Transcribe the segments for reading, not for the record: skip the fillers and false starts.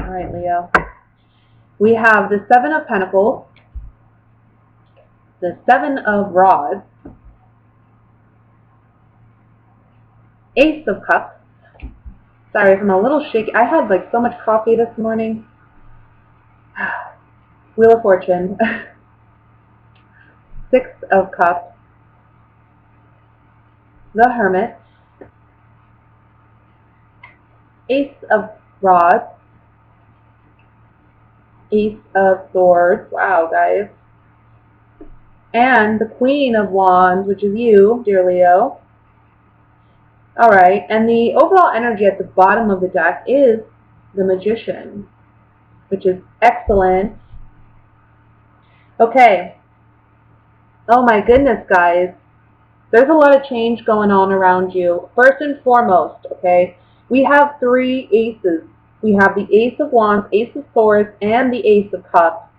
All right, Leo. We have the Seven of Pentacles, the Seven of Rods, Ace of Cups. Sorry if I'm a little shaky. I had like so much coffee this morning. Wheel of Fortune. Six of Cups, the Hermit, Ace of Rods, Ace of Swords. Wow, guys. And the Queen of Wands, which is you, dear Leo. Alright, and the overall energy at the bottom of the deck is the Magician, which is excellent. Okay. Oh my goodness, guys. There's a lot of change going on around you. First and foremost, okay, we have three aces. We have the Ace of Wands, Ace of Swords, and the Ace of Cups.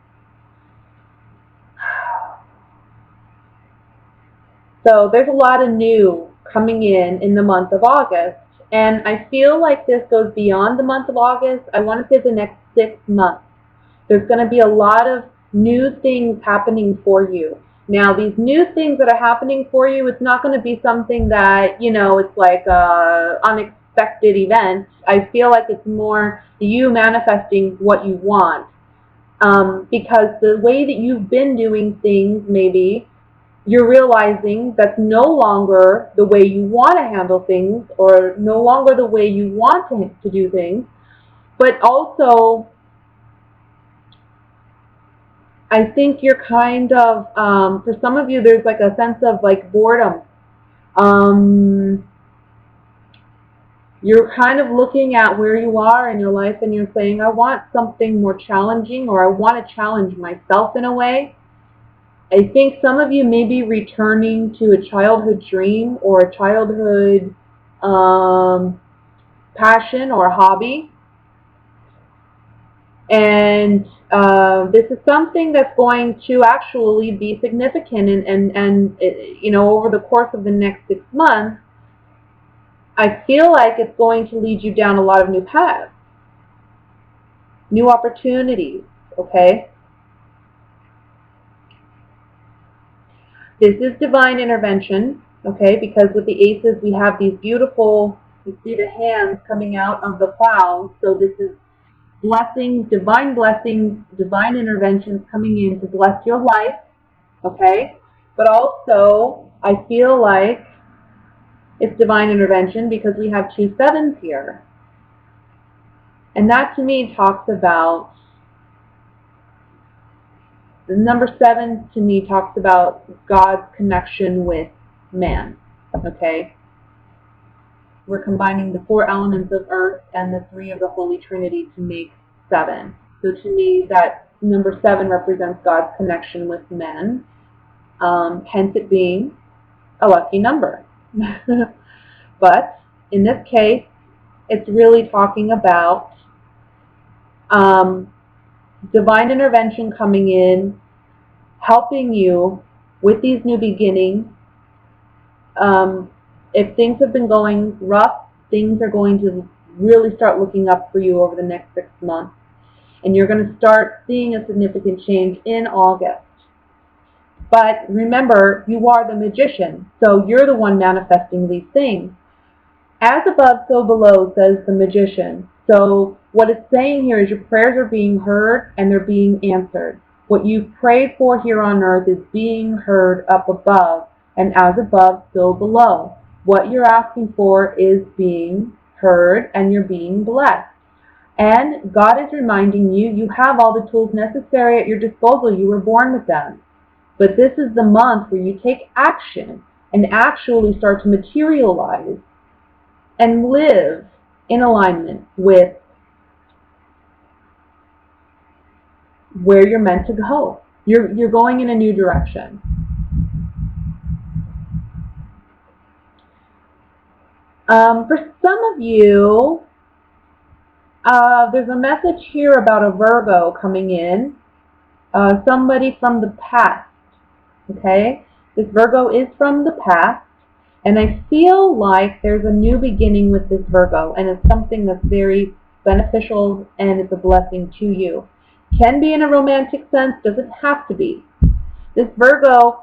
So there's a lot of new coming in the month of August. And I feel like this goes beyond the month of August. I want to say the next 6 months. There's going to be a lot of new things happening for you. Now, these new things that are happening for you, it's not going to be something that, you know, it's like unexpected event. I feel like it's more you manifesting what you want. Because the way that you've been doing things, maybe, you're realizing that's no longer the way you want to handle things or no longer the way you want to do things. But also, I think you're kind of, for some of you, there's like a sense of like boredom. You're kind of looking at where you are in your life and you're saying, I want something more challenging, or I want to challenge myself in a way. I think some of you may be returning to a childhood dream or a childhood passion or hobby. And this is something that's going to actually be significant and you know, over the course of the next 6 months, I feel like it's going to lead you down a lot of new paths, new opportunities, okay? This is divine intervention, okay, because with the aces we have these beautiful, you see the hands coming out of the clouds, so this is blessings, divine interventions coming in to bless your life, okay? But also, I feel like it's divine intervention because we have 2 sevens here. And that to me talks about, the number 7 to me talks about God's connection with man, okay? We're combining the 4 elements of earth and the 3 of the Holy Trinity to make 7. So to me, that number 7 represents God's connection with men, hence it being a lucky number. But in this case, it's really talking about divine intervention coming in, helping you with these new beginnings. If things have been going rough, things are going to really start looking up for you over the next 6 months. And you're going to start seeing a significant change in August. But remember, you are the magician, so you're the one manifesting these things. As above, so below, says the magician. So what it's saying here is your prayers are being heard and they're being answered. What you've prayed for here on earth is being heard up above, and as above, so below. What you're asking for is being heard and you're being blessed. And God is reminding you, you have all the tools necessary at your disposal. You were born with them. But this is the month where you take action and actually start to materialize and live in alignment with where you're meant to go. You're going in a new direction. For some of you, there's a message here about a Virgo coming in. Somebody from the past. Okay? This Virgo is from the past. And I feel like there's a new beginning with this Virgo. And it's something that's very beneficial and it's a blessing to you. Can be in a romantic sense, doesn't have to be. This Virgo,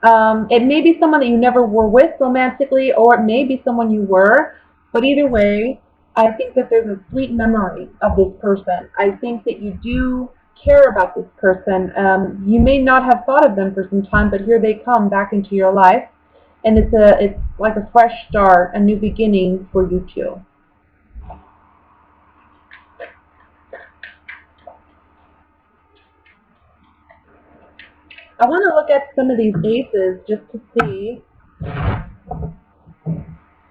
it may be someone that you never were with romantically, or it may be someone you were, but either way, I think that there's a sweet memory of this person. I think that you do care about this person. You may not have thought of them for some time, but here they come back into your life, and it's like a fresh start, a new beginning for you two. I want to look at some of these aces just to see,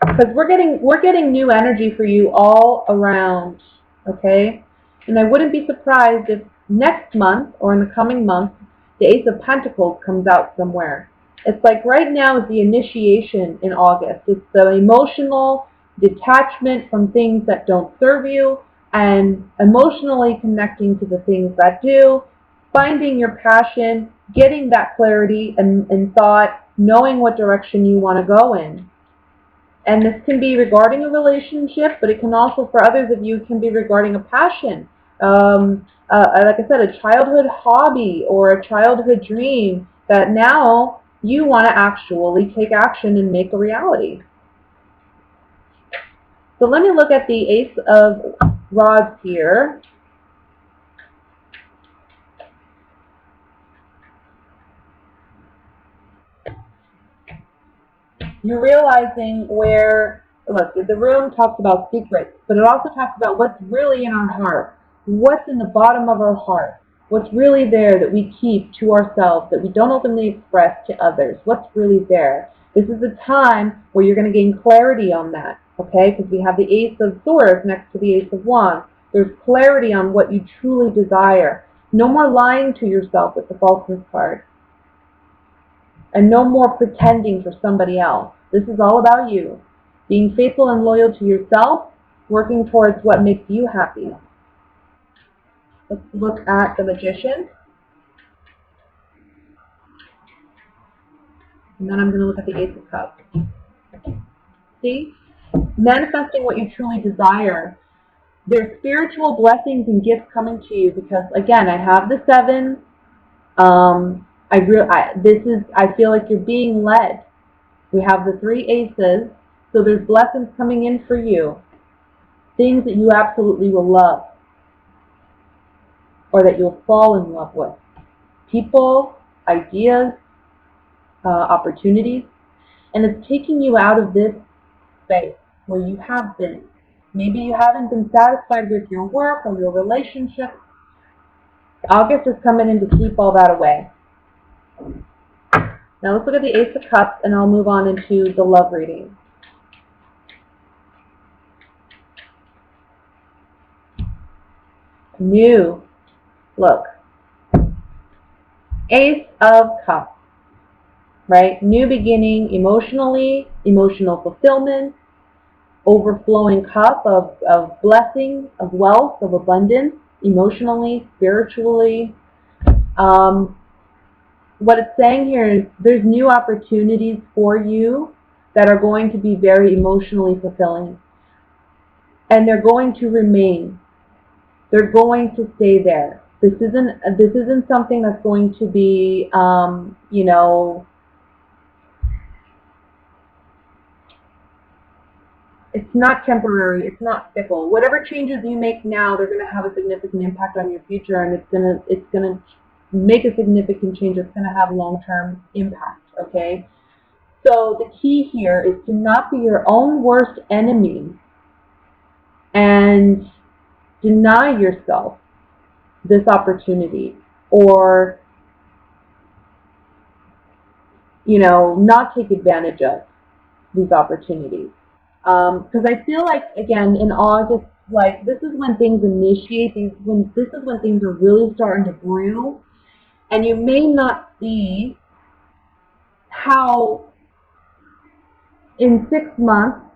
because we're getting new energy for you all around, okay? And I wouldn't be surprised if next month or in the coming month the Ace of Pentacles comes out somewhere. It's like right now is the initiation in August. It's the emotional detachment from things that don't serve you and emotionally connecting to the things that do, finding your passion, getting that clarity and thought, knowing what direction you want to go in. And this can be regarding a relationship, but it can also, for others of you, can be regarding a passion. Like I said, a childhood hobby or a childhood dream that now you want to actually take action and make a reality. So let me look at the Ace of Rods here. You're realizing where, look, the room talks about secrets, but it also talks about what's really in our heart. What's in the bottom of our heart? What's really there that we keep to ourselves, that we don't openly express to others? What's really there? This is a time where you're going to gain clarity on that, okay? Because we have the Ace of Swords next to the Ace of Wands. There's clarity on what you truly desire. No more lying to yourself with the falseness card. And no more pretending for somebody else. This is all about you. Being faithful and loyal to yourself, working towards what makes you happy. Let's look at the Magician. And then I'm going to look at the Ace of Cups. See? Manifesting what you truly desire. There's spiritual blessings and gifts coming to you because, again, I have the 7. I feel like you're being led. We have the 3 aces, so there's blessings coming in for you. Things that you absolutely will love or that you'll fall in love with. People, ideas, opportunities, and it's taking you out of this space where you have been. Maybe you haven't been satisfied with your work or your relationship. August is coming in to sweep all that away. Now let's look at the Ace of Cups, and I'll move on into the love reading. New. Look. Ace of Cups. Right? New beginning emotionally, emotional fulfillment, overflowing cup of blessing, of wealth, of abundance, emotionally, spiritually. What it's saying here is there's new opportunities for you that are going to be very emotionally fulfilling. And they're going to remain. They're going to stay there. This isn't something that's going to be, it's not temporary. It's not fickle. Whatever changes you make now, they're going to have a significant impact on your future, and it's gonna make a significant change. It's going to have long-term impact. Okay. So the key here is to not be your own worst enemy and deny yourself this opportunity, or not take advantage of these opportunities. Because I feel like, again, in August, like, this is when things initiate, this is when things are really starting to brew, and you may not see how in 6 months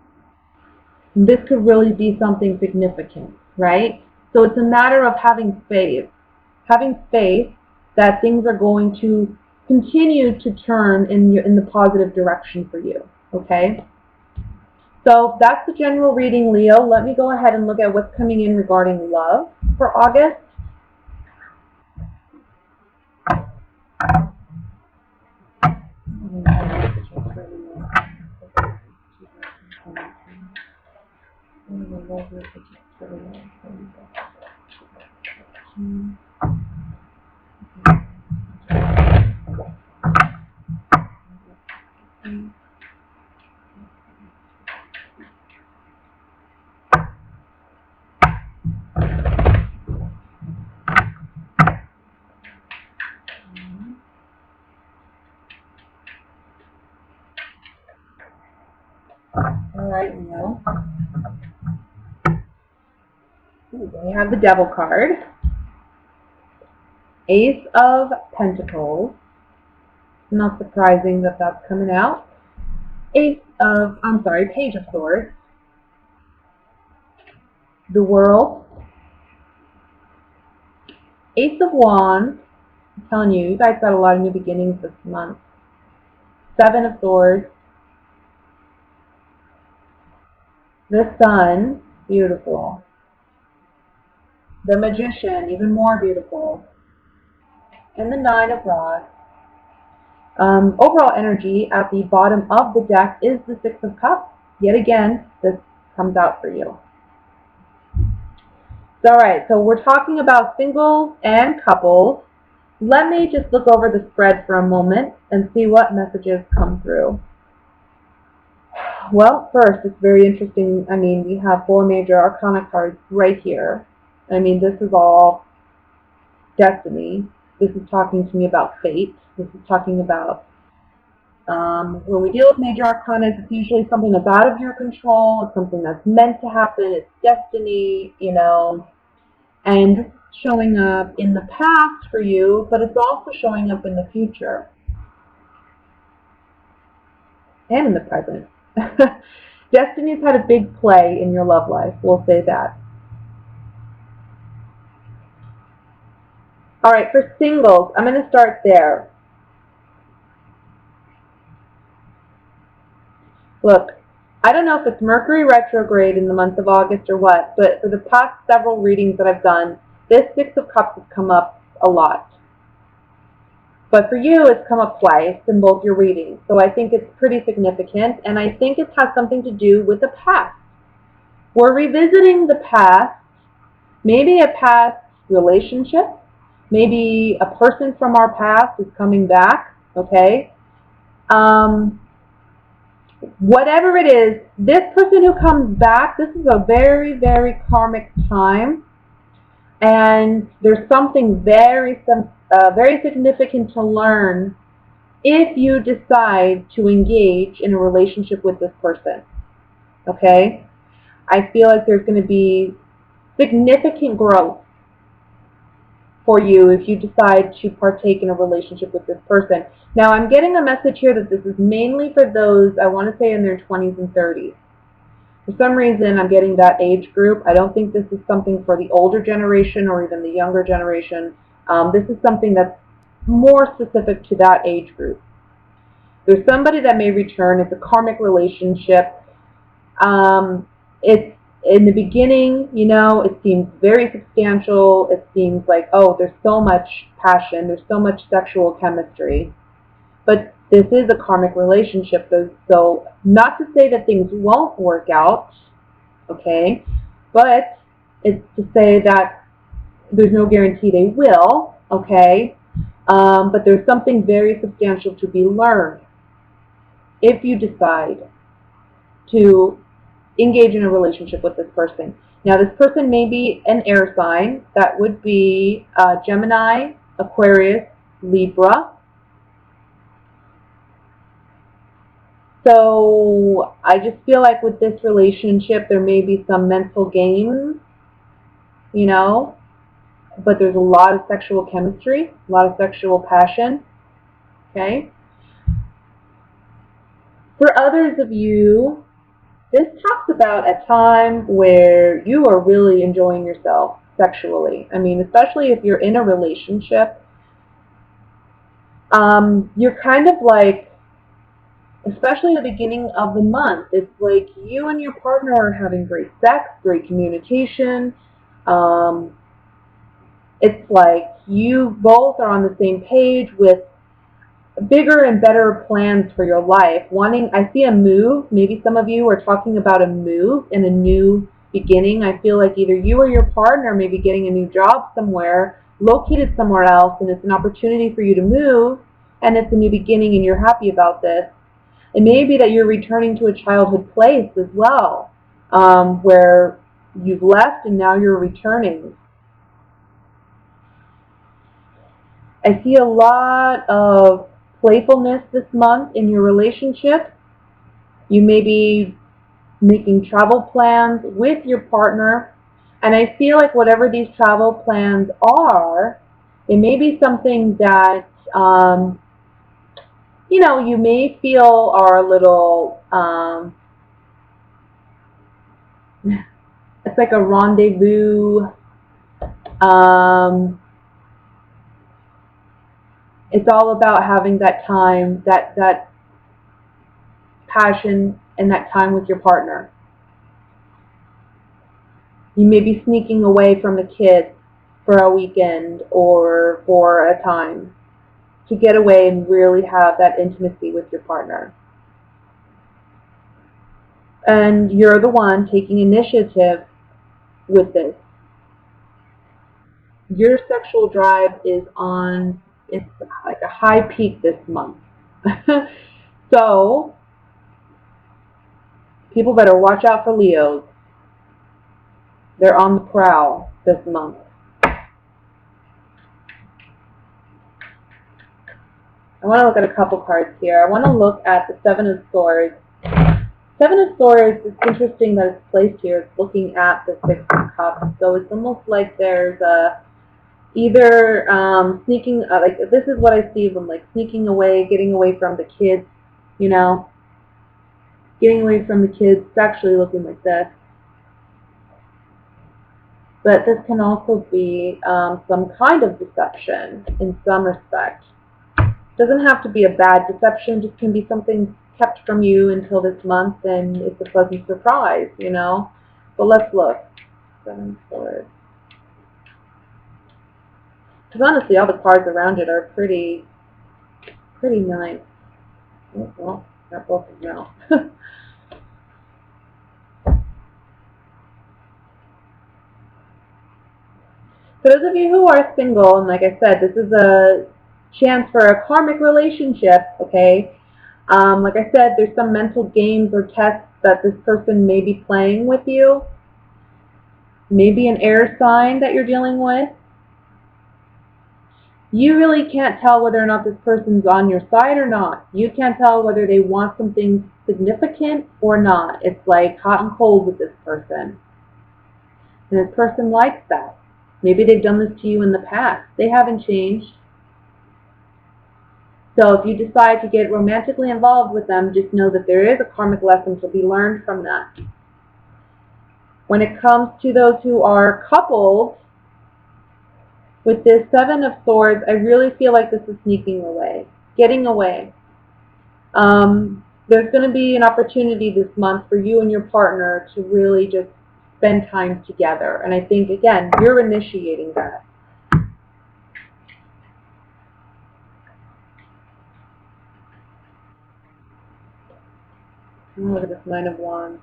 this could really be something significant, right? So it's a matter of having faith that things are going to continue to turn in the positive direction for you, okay? So that's the general reading, Leo. Let me go ahead and look at what's coming in regarding love for August. All right, Leo. We have the Devil card. Ace of Pentacles. Not surprising that that's coming out. Page of Swords. The World. Ace of Wands. I'm telling you, you guys got a lot of new beginnings this month. Seven of Swords. The Sun. Beautiful. The Magician. Even more beautiful. And the Nine of Rods. Overall energy at the bottom of the deck is the Six of Cups. Yet again, this comes out for you. Alright, so we're talking about singles and couples. Let me just look over the spread for a moment and see what messages come through. Well, first, it's very interesting. I mean, we have 4 major arcana cards right here. I mean, this is all destiny. This is talking to me about fate. This is talking about when we deal with major arcana, it's usually something that's out of your control. It's something that's meant to happen. It's destiny, you know, and showing up in the past for you, but it's also showing up in the future and in the present. Destiny's had a big play in your love life. We'll say that. All right, for singles, I'm going to start there. Look, I don't know if it's Mercury retrograde in the month of August or what, but for the past several readings that I've done, this Six of Cups has come up a lot. But for you, it's come up twice in both your readings. So I think it's pretty significant, and I think it has something to do with the past. We're revisiting the past, maybe a past relationship, maybe a person from our past is coming back, okay? Whatever it is, this person who comes back, this is a very, very karmic time, and there's something very significant to learn if you decide to engage in a relationship with this person, okay? I feel like there's going to be significant growth for you if you decide to partake in a relationship with this person. Now, I'm getting a message here that this is mainly for those, I want to say, in their 20s and 30s. For some reason, I'm getting that age group. I don't think this is something for the older generation or even the younger generation. This is something that's more specific to that age group. There's somebody that may return. It's a karmic relationship. It's in the beginning, you know, it seems very substantial. It seems like, oh, there's so much passion. There's so much sexual chemistry. But this is a karmic relationship, so not to say that things won't work out, okay, but it's to say that there's no guarantee they will, okay, but there's something very substantial to be learned if you decide to engage in a relationship with this person. Now, this person may be an air sign. That would be Gemini, Aquarius, Libra. So I just feel like with this relationship, there may be some mental games, you know, but there's a lot of sexual chemistry, a lot of sexual passion, okay? For others of you, this talks about a time where you are really enjoying yourself sexually. I mean, especially if you're in a relationship, you're kind of like especially at the beginning of the month. It's like you and your partner are having great sex, great communication. Um, it's like you both are on the same page with bigger and better plans for your life. I see a move. Maybe some of you are talking about a move and a new beginning. I feel like either you or your partner may be getting a new job somewhere, located somewhere else, and it's an opportunity for you to move, and it's a new beginning, and you're happy about this. It may be that you're returning to a childhood place as well, where you've left and now you're returning. I see a lot of playfulness this month in your relationship. You may be making travel plans with your partner, and I feel like whatever these travel plans are, it may be something that you may feel are a little. It's like a rendezvous. Um, it's all about having that time, that passion, and that time with your partner. You may be sneaking away from the kids for a weekend or for a time to get away and really have that intimacy with your partner. And you're the one taking initiative with this. Your sexual drive is on, it's like a high peak this month. So, people better watch out for Leos. They're on the prowl this month. I want to look at a couple cards here. I want to look at the Seven of Swords. Seven of Swords, it's interesting that it's placed here. It's looking at the Six of Cups. So it's almost like there's either sneaking, like this is what I see them, like sneaking away, getting away from the kids, getting away from the kids. It's actually looking like this. But this can also be some kind of deception in some respect. It doesn't have to be a bad deception, just can be something kept from you until this month, and it's a pleasant surprise, But let's look. Seven of Swords. Because honestly, all the cards around it are pretty nice. Oh, well, got both of them now. For those of you who are single, and like I said, this is a chance for a karmic relationship, okay? Like I said, there's some mental games or tests that this person may be playing with you. Maybe an air sign that you're dealing with. You really can't tell whether or not this person's on your side or not. You can't tell whether they want something significant or not. It's like hot and cold with this person. And this person likes that. Maybe they've done this to you in the past. They haven't changed. So if you decide to get romantically involved with them, just know that there is a karmic lesson to be learned from that. When it comes to those who are coupled, with this Seven of Swords, I really feel like this is sneaking away, getting away. There's going to be an opportunity this month for you and your partner to really just spend time together. And I think, again, you're initiating that. Look at this Nine of Wands.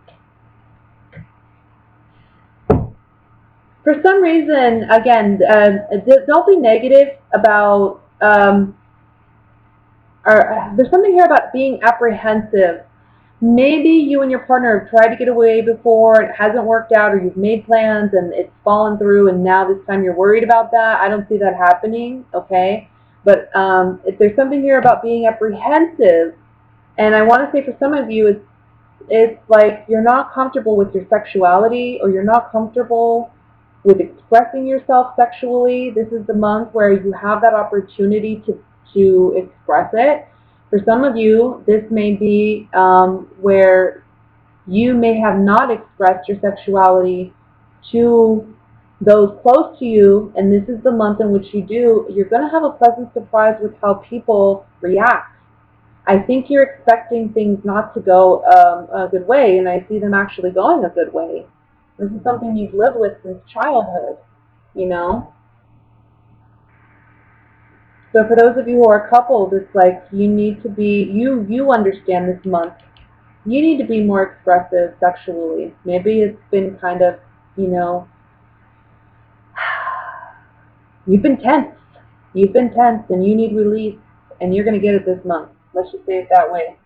For some reason, again, don't be negative about, there's something here about being apprehensive. Maybe you and your partner have tried to get away before and it hasn't worked out, or you've made plans and it's fallen through and now this time you're worried about that. I don't see that happening, okay? But if there's something here about being apprehensive, and I want to say for some of you, it's like you're not comfortable with your sexuality, or you're not comfortable with expressing yourself sexually. This is the month where you have that opportunity to express it. For some of you, this may be where you may have not expressed your sexuality to those close to you, and this is the month in which you do. You're going to have a pleasant surprise with how people react. I think you're expecting things not to go a good way, and I see them actually going a good way. This is something you've lived with since childhood, you know? So for those of you who are couples, it's like you need to be, you understand this month. You need to be more expressive sexually. Maybe it's been kind of, you know, you've been tense. You've been tense and you need release, and you're going to get it this month. Let's just say it that way.